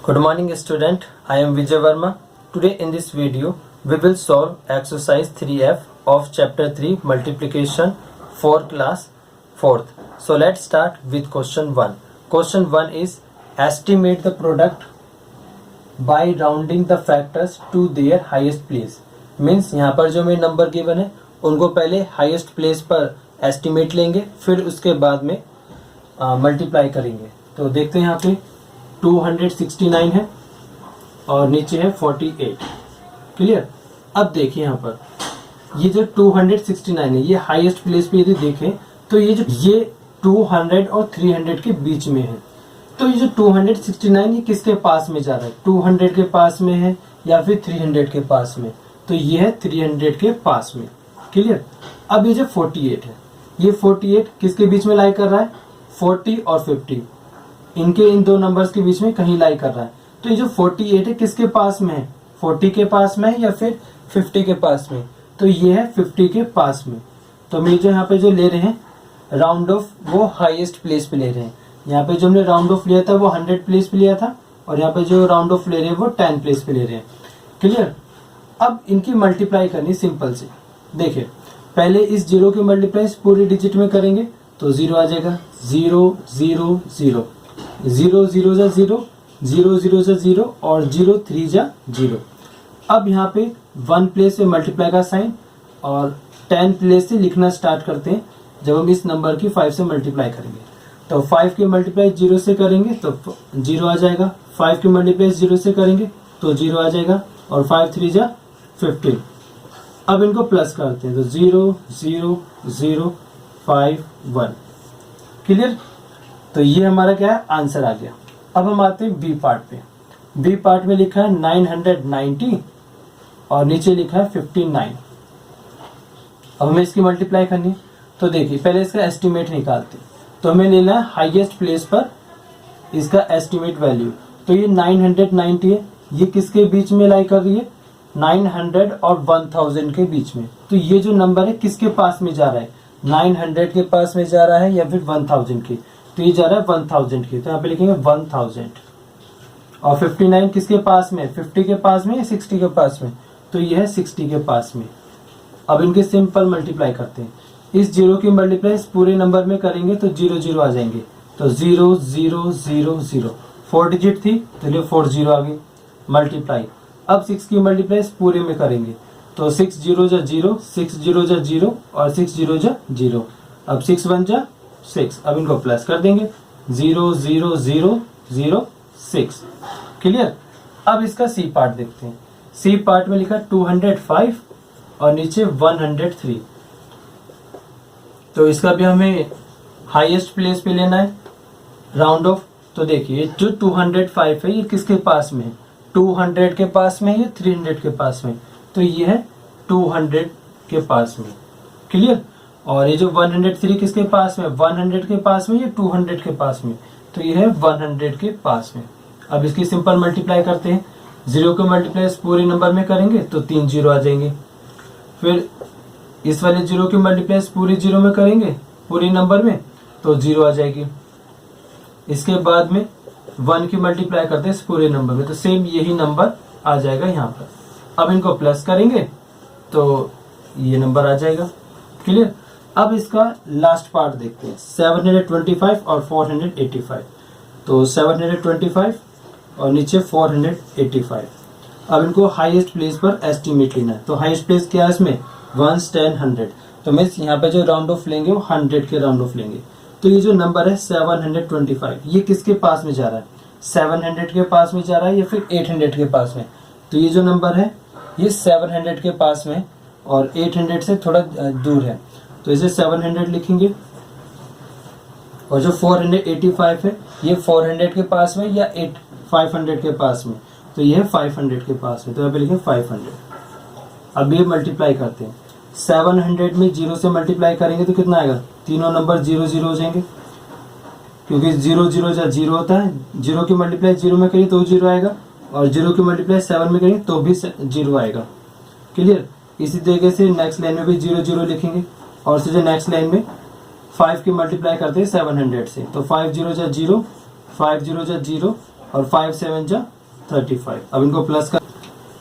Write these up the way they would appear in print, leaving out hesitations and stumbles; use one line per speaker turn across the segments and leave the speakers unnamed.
Good morning student, I am Vijay Verma. Today in this video we will solve exercise 3F of chapter 3 multiplication for class 4th. So let's start with question 1. Question 1 is estimate the product by rounding the factors to their highest place. Means यहाँ पर जो मेरे number given है उनको पहले highest place पर estimate लेंगे, फिर उसके बाद में मल्टीप्लाई करेंगे. तो देखते हैं यहाँ पे 269 है और नीचे है 48. क्लियर. अब देखिए यहाँ पर ये जो 269 है ये हाईएस्ट प्लेस पे यदि देखें तो ये 200 और 300 के बीच में है. तो ये जो 269 ये किसके पास में जा रहा है? 200 के पास में है या फिर 300 के पास में? तो ये है 300 के पास में. क्लियर. अब ये जो 48 है ये 48 किसके बीच में लाई कर रहा है? 40 और 50 इनके इन दो नंबर्स के बीच में कहीं लाई कर रहा है. तो ये जो 48 है किसके पास में है? 40 के पास में है या फिर 50 के पास में? तो ये है 50 के पास में. तो हम जो यहाँ पे जो ले रहे हैं राउंड ऑफ वो हाईएस्ट प्लेस पे ले रहे हैं. यहाँ पे जो हमने राउंड ऑफ लिया था वो 100 प्लेस पे लिया था और यहाँ पे जो राउंड ऑफ ले रहे हैं वो 10 प्लेस पे ले रहे हैं. क्लियर. अब इनकी मल्टीप्लाई करनी सिंपल से. देखिए पहले इस जीरो की मल्टीप्लाई पूरी डिजिट में करेंगे तो जीरो आ जाएगा. 0 0 0 0 0 जा 0 0 0 जा 0 और 0 3 जा 0. अब यहाँ पे 1 प्लेस से मल्टीप्लाई का साइन और 10 प्लेस से लिखना स्टार्ट करते हैं जब हम इस नंबर की 5 से मल्टीप्लाई करेंगे. तो 5 की मल्टीप्लाई 0 से करेंगे तो 0 आ जाएगा. 5 की मल्टीप्लाई 0 से करेंगे तो 0 आ जाएगा और 5 3 जा 15. अब इनको प्लस करते हैं तो 0 0 0 5 1. क्लियर. तो ये हमारा क्या है? आंसर आ गया. अब हम आते हैं बी पार्ट पे. बी पार्ट में लिखा है 990 और नीचे लिखा है 59. अब हमें इसकी मल्टीप्लाई करनी है. तो देखिए पहले इसका एस्टिमेट निकालते हैं. तो हमें लेना है हाईएस्ट प्लेस पर इसका एस्टिमेट वैल्यू. तो ये 990 है, ये किसके बीच में लाई कर रही है? 900 और 1000 के बीच में. तो ये जो नंबर है किसके पास में जा रहा है? 900 के पास में जा रहा है या फिर 1000 के? तो ये जा रहा है 1000 के. तो यहाँ पे लिखेंगे 1000. और 59 किसके पास में? 50 के पास में या 60 के पास में? तो ये है 60 के पास में. अब इनके सिंपल मल्टीप्लाई करते हैं. इस जीरो की मल्टीप्लाई इस पूरे नंबर में करेंगे तो 0 0 आ जाएंगे. तो 0 0 0 0 4 डिजिट थी तो ये 4 0 आ गई. मल्टीप्लाई. अब 6 की मल्टीप्लाई इस पूरे में करेंगे तो 6 0 जा 0 6 0 जा 0 और 6 0 जा 0. अब 6 1 जा 6. अब इनको प्लस कर देंगे 0 0 0 0 6. क्लियर. अब इसका सी पार्ट देखते हैं. सी पार्ट में लिखा 205 और नीचे 103. तो इसका भी हमें हाईएस्ट प्लेस पे लेना है राउंड ऑफ. तो देखिए जो 205 है ये किसके पास में है? 200 के पास में या 300 के पास में? तो ये है 200 के पास में. क्लियर. और ये जो 103 किसके पास में? 100 के पास में या 200 के पास में? तो ये है 100 के पास में. अब इसकी सिंपल मल्टीप्लाई करते हैं. जीरो को मल्टीप्लाई इस पूरे नंबर में करेंगे तो 3 0 आ जाएंगे. फिर इस वाले जीरो की मल्टीप्लाई पूरी जीरो में करेंगे पूरे नंबर में तो 0 आ जाएगी. इसके बाद में 1 की मल्टीप्लाई करते हैं इस पूरे नंबर में तो सेम यही नंबर आ जाएगा यहाँ पर. अब इनको प्लस करेंगे तो ये नंबर आ जाएगा. क्लियर. अब इसका लास्ट पार्ट देखते हैं 725 और 485. तो 725 और नीचे 485. अब इनको हाईएस्ट प्लेस पर एस्टिमेट लेना है. तो हाईएस्ट प्लेस क्या है इसमें? 1 10 100. तो मैं यहाँ पे जो राउंड ऑफ लेंगे वो 100 के राउंड ऑफ लेंगे. तो ये जो नंबर है 725 ये किसके पास में जा रहा है? 700 के पास में जा रहा है या फिर 800 के पास में? तो ये जो नंबर है ये 700 के पास में और 800 से थोड़ा दूर है. तो इसे 700 लिखेंगे. और जो 485 है ये 400 के पास में या 500 के पास में? तो ये है 500 के पास में. तो यहाँ पे लिखें 500. अब ये मल्टीप्लाई करते हैं. 700 में 0 से मल्टीप्लाई करेंगे तो कितना आएगा? तीनों नंबर 0 0 हो जाएंगे क्योंकि 0 0 जा 0 होता है. 0 की मल्टीप्लाई 0 में करेंगे तो 0 आएगा और 0 की मल्टीप्लाई 7 में करेंगे तो भी 0 आएगा. क्लियर. इसी तरीके से नेक्स्ट लाइन में भी 0 0 लिखेंगे और सीधे नेक्स्ट लाइन में 5 की मल्टीप्लाई करते हैं 700 से तो 5 0 जा 0 5 0 जा 0 और 5 7 जा 35। अब इनको प्लस कर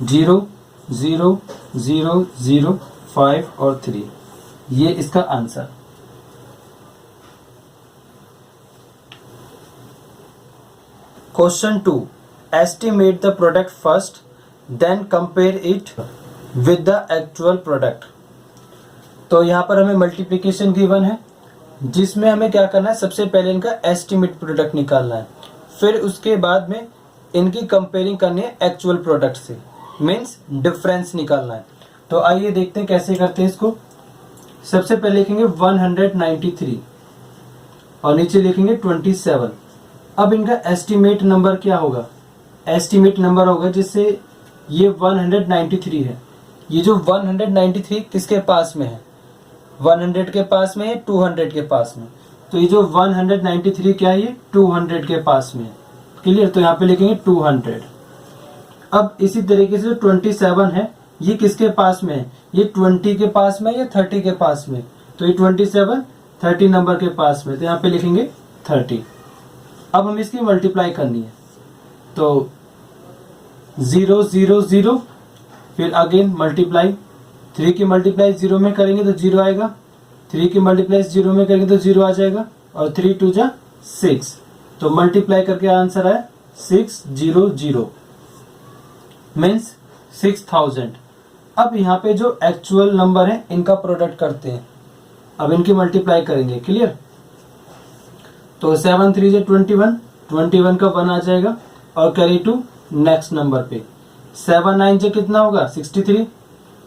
0 0 0 0 5 और 3, ये इसका answer. Question 2, estimate the product first then compare it with the actual product. तो यहाँ पर हमें मल्टीप्लिकेशन गिवन है, जिसमें हमें क्या करना है, सबसे पहले इनका एस्टिमेट प्रोडक्ट निकालना है, फिर उसके बाद में इनकी कंपेयरिंग करनी है एक्चुअल प्रोडक्ट से, मीन्स डिफरेंस निकालना है। तो आइए देखते हैं कैसे करते हैं इसको। सबसे पहले लिखेंगे 193 और नीचे लिखेंगे 27। अब इनका एस्टिमेट नंबर क्या होगा, एस्टिमेट नंबर होगा जिससे ये 193 है, ये जो 193 किसके पास में है, 100 के पास में है, 200 के पास में, तो ये जो 193 क्या है, ये 200 के पास में है। क्लियर, तो यहाँ पे लिखेंगे 200। अब इसी तरीके से 27 है, ये किसके पास में है, ये 20 के पास में या 30 के पास में, तो ये 27 30 नंबर के पास में, तो यहाँ पे लिखेंगे 30। अब हम इसकी मल्टीप्लाई करनी है, तो 0 0 0, फिर अगेन मल्टीप्लाई, 3 की मल्टीप्लाई 0 में करेंगे तो 0 आएगा, 3 की मल्टीप्लाई 0 में करेंगे तो 0 आ जाएगा, और 3 2 जा 6, तो मल्टीप्लाई करके आंसर आया 600 मीन्स 6000। अब यहाँ पे जो एक्चुअल नंबर है इनका प्रोडक्ट करते हैं, अब इनकी मल्टीप्लाई करेंगे। क्लियर, तो 7 3 जा 21, 21 का 1 आ जाएगा और कैरी टू नेक्स्ट नंबर पे। 7 9 जा कितना होगा 63,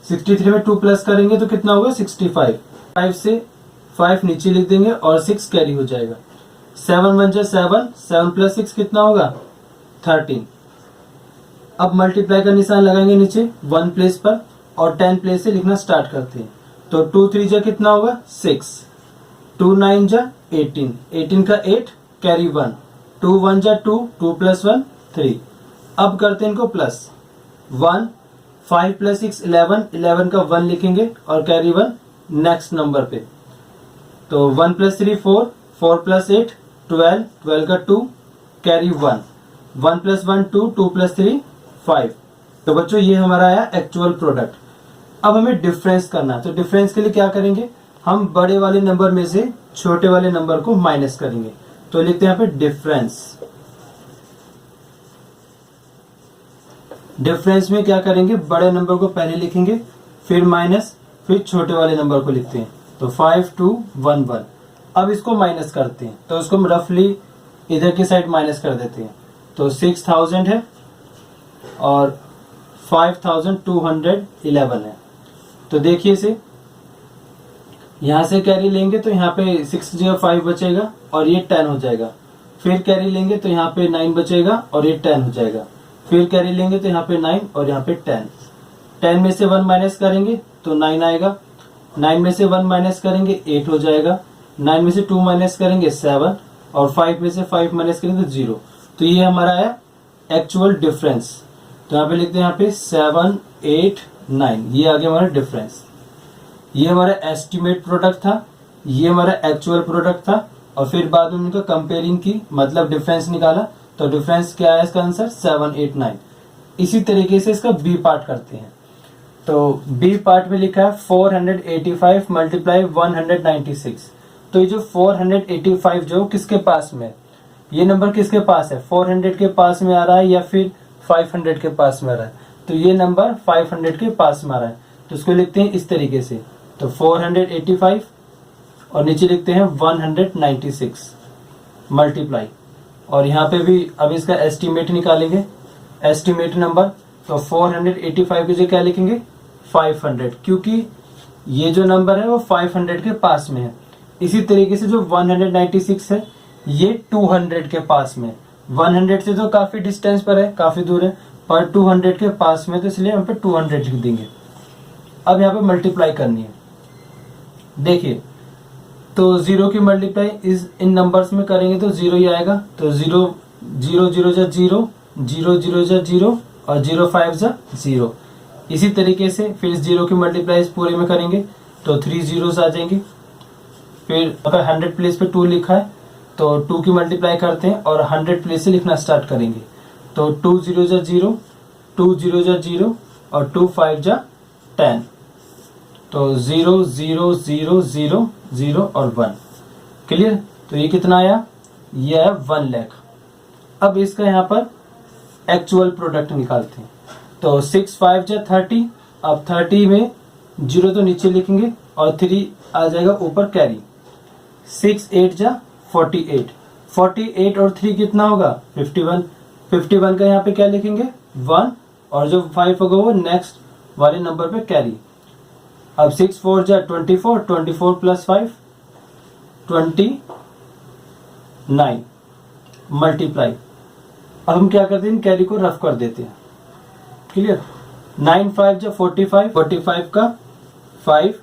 63 में 2 प्लस करेंगे तो कितना होगा 65, 5 से 5 नीचे लिख देंगे और 6 कैरी हो जाएगा। 7 1 जा 7, 7 प्लस 6 कितना होगा 13। अब मल्टीप्लाई का निशान लगाएंगे नीचे 1 प्लेस पर और 10 प्लेस से लिखना स्टार्ट करते हैं, तो 2 3 जा कितना होगा 6, 2 9 जा 18, 18 का 8 कैरी 1, 2 1 जा 2, 2 प्लस 1 3। अब करते हैं इनको प्लस 1, 5 प्लस 6 11, 11 का 1 लिखेंगे और कैरी 1 नेक्स्ट नंबर पे, तो 1 प्लस 3 4, 4 प्लस 8 12, 12 का 2 कैरी 1, 1 प्लस 1 2, 2 प्लस 3 5। तो बच्चों ये हमारा आया एक्चुअल प्रोडक्ट। अब हमें डिफरेंस करना है, तो डिफरेंस के लिए क्या करेंगे, हम बड़े वाले नंबर में से छोटे वाले नंबर को माइनस करेंगे, तो लिखते हैं यहाँ पे डिफरेंस। डिफरेंस में क्या करेंगे, बड़े नंबर को पहले लिखेंगे, फिर माइनस, फिर छोटे वाले नंबर को लिखते हैं, तो 5 2 1 1। अब इसको माइनस करते हैं, तो इसको हम रफली इधर की साइड माइनस कर देते हैं, तो 6000 है और 5211 है। तो देखिए इसे यहां से कैरी लेंगे तो यहाँ पे 6 जगह 5 बचेगा और ये 10 हो जाएगा, फिर कैरी लेंगे तो यहाँ पे 9 बचेगा और ये 10 हो जाएगा, फिर कैरी लेंगे तो यहाँ पे 9 और यहाँ पे 10। 10 में से 1 माइनस करेंगे तो 9 आएगा, 9 में से 1 माइनस करेंगे 8 हो जाएगा, 9 में से 2 माइनस करेंगे 7 और 5 में से 5 माइनस करेंगे तो 0। तो ये हमारा है एक्चुअल डिफरेंस, तो यहाँ पे लिखते हैं यहाँ पे 7 8 9, ये आ गया हमारा डिफरेंस। ये हमारा एस्टिमेट प्रोडक्ट था, ये हमारा एक्चुअल प्रोडक्ट था, और फिर बाद में उनका कंपेयरिंग की, मतलब डिफरेंस निकाला, तो डिफरेंस क्या है इसका आंसर 7 8 9। इसी तरीके से इसका बी पार्ट करते हैं, तो बी पार्ट में लिखा है 485 मल्टीप्लाई 196। तो ये जो 485 जो किसके पास में, ये नंबर किसके पास है, 400 के पास में आ रहा है या फिर 500 के पास में आ रहा है, तो ये नंबर 500 के पास में आ रहा है, तो इसको लिखते हैं इस तरीके से, तो 485 और नीचे लिखते हैं 196 मल्टीप्लाई, और यहाँ पे भी अब इसका एस्टिमेट निकालेंगे, एस्टिमेट नंबर, तो 485 की जगह क्या लिखेंगे 500, क्योंकि ये जो नंबर है वो 500 के पास में है। इसी तरीके से जो 196 है ये 200 के पास में, 100 से तो काफी डिस्टेंस पर है, काफी दूर है, पर 200 के पास में, तो इसलिए हम पे 200 लिख देंगे। अब यहाँ पे मल्टीप्लाई करनी है, देखिए तो 0 की मल्टीप्लाई इन नंबर्स में करेंगे तो 0 ही आएगा, तो 0 0 0 जा 0, 0 0 जा 0 और 0 5 जा 0। इसी तरीके से फिर 0 की मल्टीप्लाई इस पूरे में करेंगे तो 3 zeros आ जाएंगे। फिर अगर 100 प्लेस पे 2 लिखा है तो 2 की मल्टीप्लाई करते हैं और 100 प्लेस से लिखना स्टार्ट करेंगे, तो 2 0 जा 0, 2 0 जा 0 और 2 5 जा 10, तो 0 0 0 0 0 और 1। क्लियर? तो ये कितना आया? ये है 1 लाख। अब इसका यहाँ पर एक्चुअल प्रोडक्ट निकालते हैं। तो 6 5 जा 30, अब 30 में 0 तो नीचे लिखेंगे और 3 आ जाएगा ऊपर कैरी। 6 8 जा 48, 48 और 3 कितना होगा? 51। 51 का यहाँ पे क्या लिखेंगे? 1, और जो 5 होगा वो नेक्स्ट वाले नंबर पे कैरी। अब 6 4 जा 24, 24 प्लस 5 29 मल्टीप्लाई। अब हम क्या करते हैं? कैरी को रफ कर देते हैं। क्लियर? 9 5 जा 45, 45 का 5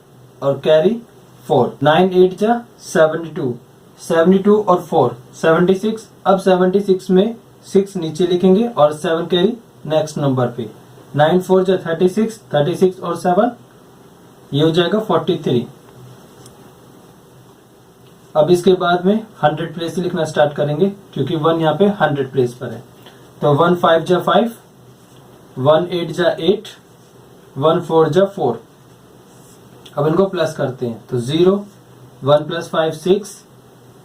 और कैरी 4, 9 8 जा 72, 72 और 4 76। अब 76 में 6 नीचे लिखेंगे और 7 कैरी नेक्स्ट नंबर पे। 9 4 जा 36, 36 और 7 ये हो जाएगा 43। अब इसके बाद में 100 प्लेस से लिखना स्टार्ट करेंगे क्योंकि 1 यहाँ पे 100 प्लेस पर है। तो 1 5 जा 5, 1 8 जा 8, 1 4 जा 4। अब इनको प्लस करते हैं तो 0, 1 प्लस 5 6,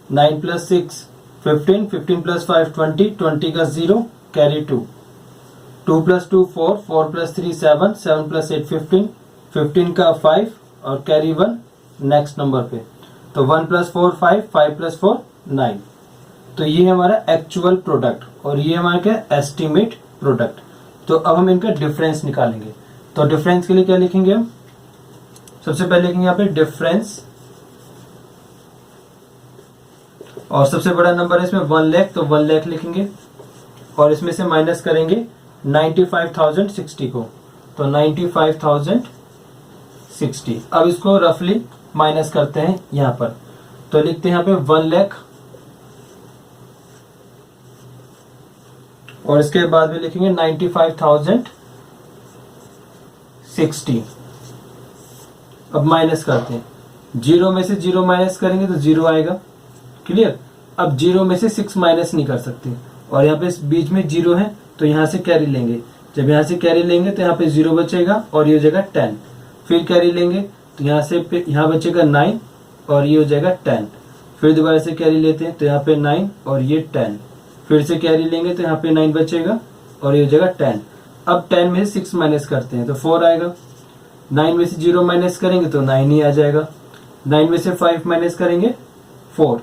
9 प्लस 6 15, 15 प्लस 5 20, 20 का 0 कैरी 2, 2 प्लस 2 4, 4 प्लस 3 7, 7 प्लस 8 15, 15 का 5 और कैरी 1 नेक्स्ट नंबर पे। तो 1 प्लस 4 5, 5 प्लस 4 9। तो ये हमारा एक्चुअल प्रोडक्ट और ये हमारा क्या? Estimate product. तो अब हम इनका डिफरेंस निकालेंगे। तो डिफरेंस के लिए क्या लिखेंगे हम? सबसे पहले लिखेंगे यहाँ पे डिफरेंस, और सबसे बड़ा नंबर है इसमें 1 लाख, तो 1 लाख लिखेंगे और इसमें से माइनस करेंगे 95,060 को, तो 95,060। अब इसको रफली माइनस करते हैं यहाँ पर, तो लिखते हैं यहाँ पे 1 लाख और इसके बाद में लिखेंगे 95,060। अब माइनस करते हैं, 0 में से 0 माइनस करेंगे तो 0 आएगा। क्लियर? अब 0 में से 6 माइनस नहीं कर सकते और यहाँ पे बीच में 0 है तो यहाँ से कैरी लेंगे। जब यहाँ से कैरी लेंगे तो यहाँ पे 0 बचेगा और ये हो जाएगा 10। फिर कैरी लेंगे तो यहाँ से यहाँ बचेगा 9 और ये हो जाएगा 10। फिर दोबारा से कैरी लेते हैं तो यहाँ पे 9 और ये 10। फिर से कैरी लेंगे तो यहाँ पे 9 बचेगा और ये हो जाएगा 10। अब 10 में से 6 माइनस करते हैं तो 4 आएगा। 9 में से 0 माइनस करेंगे तो 9 ही आ जाएगा। 9 में से 5 माइनस करेंगे 4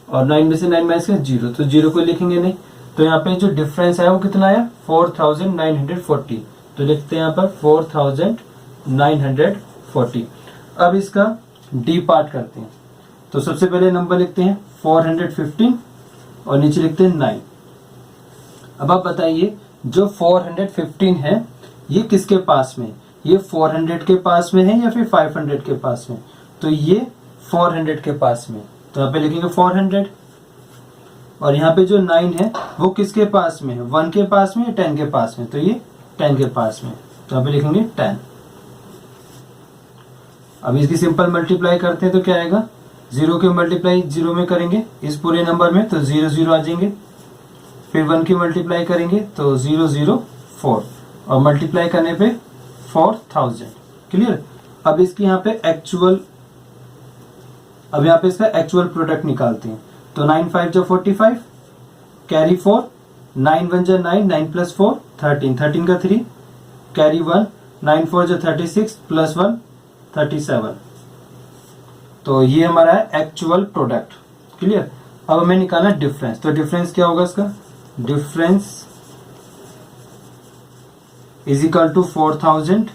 और 9 में से 9 माइनस करेंगे 0, तो 0 को लिखेंगे नहीं। तो यहाँ पे जो डिफरेंस आया वो कितना आया? 4940। तो लिखते हैं यहाँ पर 4940। अब इसका डी पार्ट करते हैं। तो सबसे पहले नंबर लिखते हैं 415 और नीचे लिखते हैं 9। अब आप बताइए जो 415 है ये किसके पास में? ये 400 के पास में है या फिर 500 के पास में? तो ये 400 के पास में, तो यहाँ पे लिखेंगे 400। और यहाँ पे जो 9 है वो किसके पास में है? 1 के पास में या 10 के पास में? तो ये 10 के पास में, तो यहाँ पे लिखेंगे 10। अब इसकी सिंपल मल्टीप्लाई करते हैं तो क्या आएगा? 0 के मल्टीप्लाई 0 में करेंगे इस पूरे नंबर में तो 0 0 आ जाएंगे। फिर 1 की मल्टीप्लाई करेंगे तो 0 0 4 और मल्टीप्लाई करने पे 4000। क्लियर? अब इसकी यहाँ पे एक्चुअल, अब यहाँ पे इसका एक्चुअल प्रोडक्ट निकालते हैं। तो 9 5 जो 45 कैरी 4, 9 1 जो 9, 9 प्लस 4 13, 13 का 3 कैरी 1, 9 4 जो 36 प्लस 1 37। तो ये हमारा है एक्चुअल प्रोडक्ट। क्लियर? अब हमें निकालना डिफरेंस। तो डिफरेंस क्या होगा इसका? Difference is equal to 4000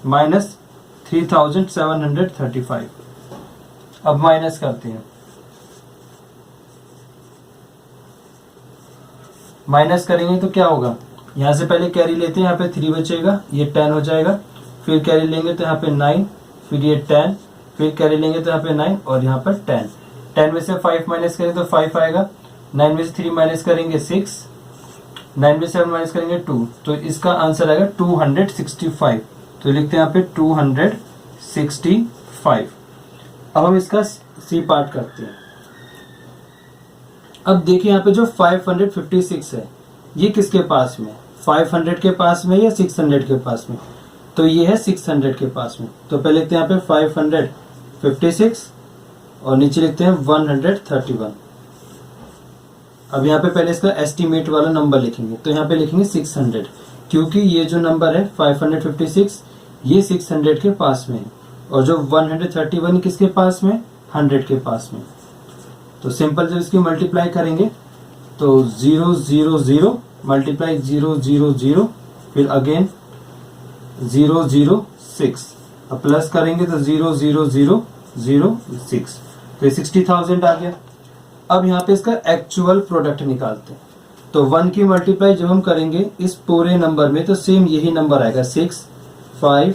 minus 3735। अब माइनस करते हैं, माइनस करेंगे तो क्या होगा? यहाँ से पहले कैरी लेते हैं, यहाँ पे 3 बचेगा, ये 10 हो जाएगा। फिर कैरी लेंगे तो यहाँ पे 9, फिर ये 10, फिर कैरी लेंगे तो यहाँ पे 9 और यहाँ पर 10। 10 में से 5 माइनस करेंगे तो 5 आएगा। 9 में से 3 माइनस करेंगे 6, 9 में से 7 माइनस करेंगे 2, तो इसका आंसर आएगा 265। तो लिखते हैं यहाँ पे 265। अब हम इसका सी पार्ट करते हैं। अब देखिए यहाँ पे जो 556 है ये किसके पास में, 500 के पास में या 600 के पास में, तो ये है 600 के पास में। तो पहले लिखते हैं यहाँ पे 556 और नीचे लिखते हैं 131। अब यहाँ पे पहले इसका एस्टीमेट वाला नंबर लिखेंगे, तो यहाँ पे लिखेंगे 600, क्योंकि ये जो नंबर है 556 ये 600 के पास में है, और जो 131 किसके पास में, 100 के पास में। तो सिंपल जब इसकी मल्टीप्लाई करेंगे तो 0 0 0 मल्टीप्लाई 0 0 0 फिर अगेन 0 0 6, अब प्लस करेंगे तो 0 0 0 0 6, तो 60,000 आ गया। अब यहाँ पे इसका एक्चुअल प्रोडक्ट निकालते हैं। तो 1 की मल्टीप्लाई जब हम करेंगे इस पूरे नंबर में तो सेम यही नंबर आएगा 6 5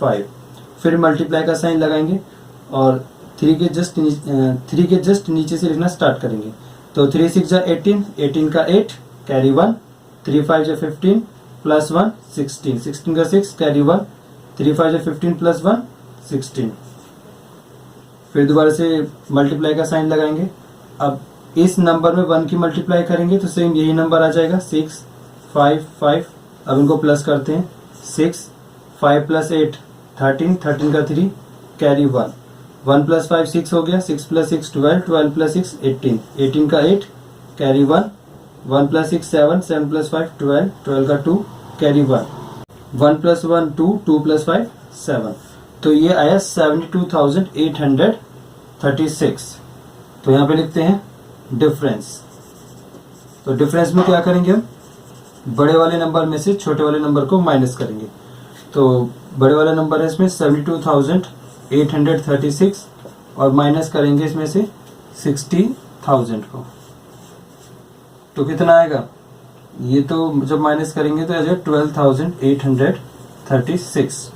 5, फिर मल्टीप्लाई का साइन लगाएंगे और 3 के जस्ट नीचे से लिखना स्टार्ट करेंगे। तो 3 6 जा 18, 18 का 8 कैरी 1, 3 5 जा 15 प्लस 1 16, 16 का 6 कैरी 1, 3 5 जा 15 प्लस 1 16, फिर दोबारा से मल्टीप्लाई का साइन लगाएंगे। अब इस नंबर में 1 की मल्टीप्लाई करेंगे तो सेम यही नंबर आ जाएगा 6 5 5। अब इनको प्लस करते हैं, 6 5 प्लस 8 13, 13 का 3 कैरी 1, 1 प्लस 5 6 हो गया, 6 प्लस 6 12, 12 प्लस 6 18, 18 का 8 कैरी 1, 1 प्लस 6 7, 7 प्लस 5 12, 12 का 2 कैरी 1, 1 प्लस 1 2, 2 प्लस 5 7। तो ये आया 72,836। तो यहाँ पे लिखते हैं डिफरेंस। तो डिफरेंस में क्या करेंगे हम, बड़े वाले नंबर में से छोटे वाले नंबर को माइनस करेंगे। तो बड़े वाला नंबर है इसमें 72,836 और माइनस करेंगे इसमें से 60,000 को, तो कितना आएगा, ये तो जब माइनस करेंगे तो आ जाएगा 12,836।